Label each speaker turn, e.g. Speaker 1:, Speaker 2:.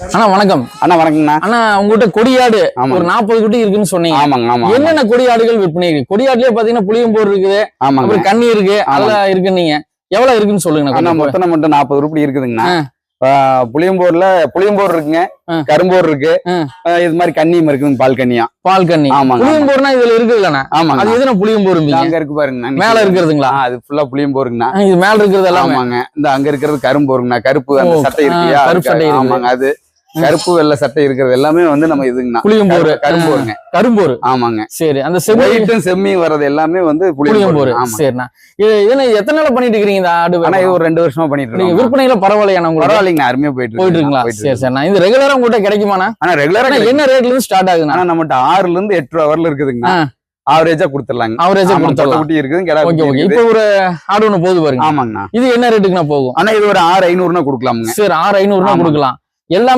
Speaker 1: அண்ணா வணக்கம்.
Speaker 2: அண்ணா வணக்கம்ண்ணா.
Speaker 1: அண்ணா உங்ககிட்ட கொடியாடு ஒரு 40 குட்டி இருக்குன்னு சொன்னீங்க.
Speaker 2: ஆமாங்க ஆமா.
Speaker 1: என்னென்ன கொடியாடுகள் விற்பனை இருக்கு? கொடியாடுலயே பாத்தீங்கன்னா புளியம்போர் இருக்குது, அப்புறம் கண்ணி இருக்கு, அதெல்லாம் இருக்கு. நீங்க எவ்வளவு இருக்குன்னு சொல்லுங்க.
Speaker 2: அண்ணா மொத்தம் மட்டும் 40 ரூபாய் இருக்குதுங்கண்ணா. புளியம்போர் இருக்குங்க, கரும்போர் இருக்கு, இது மாதிரி கண்ணியும் இருக்குங்க. பால் கண்ணியா? பால் கண்ணி. ஆமா. புளியம்போர்னா இதுல இருக்கு இல்லண்ணா? ஆமா. அது எதுனா புளியம்போர் அங்க இருக்கு பாருங்க. மேல இருக்கிறதுங்களா? அது ஃபுல்லா புளியம்போருங்கண்ணா. இது மேல இருக்கிறது எல்லாம். ஆமாங்க. இந்த அங்க இருக்கிறது கரும்போருங்கண்ணா. கருப்பு அந்த சட்டை இருக்கு. கருப்பு சட்டை. ஆமாங்க. அது கருப்பு வெள்ளை சட்டை இருக்கிறது எல்லாமே வந்து நம்ம இதுங்கண்ணா புளியம்போர். கரும்போருங்க. கரும்போர். ஆமாங்க. சரி. அந்த செம்மையும் செம்மியும் வர்றது எல்லாமே வந்து புளியம்போர். சரிண்ணா. இது எத்தனை நாள் பண்ணிட்டு இருக்கீங்க இந்த ஆடு? ஆனா இது ஒரு 2 வருஷமா பண்ணிட்டு இருக்கீங்க. விற்பனையில பரவாயில்லையா? பரவாயில்லைங்க, அருமையா போயிட்டு இருக்குங்களா? சரி சரிண்ணா. இது ரெகுலரா உங்ககிட்ட கிடைக்குமாண்ணா? ஆனா ரெகுலரா என்ன ரேட்ல இருந்து ஸ்டார்ட் ஆகுதுண்ணா? ஆனா நம்மகிட்ட 6ல இருந்து 8 ரூபா வரல இருக்குதுங்க. ஆவரேஜா கொடுத்துடலாங்க. ஆவரேஜா கொடுத்துடலாம். குட்டி இருக்குது. Okay okay. இப்போ ஒரு ஆடு ஒண்ணு போகுது பாருங்க. ஆமாங்கண்ணா. இது என்ன ரேட்டுக்குண்ணா போகும்? ஆனா இது ஒரு 6500னா கொடுக்கலாமுங்க. சரி, 6500னா கொடுக்கலாம். எல்லாமே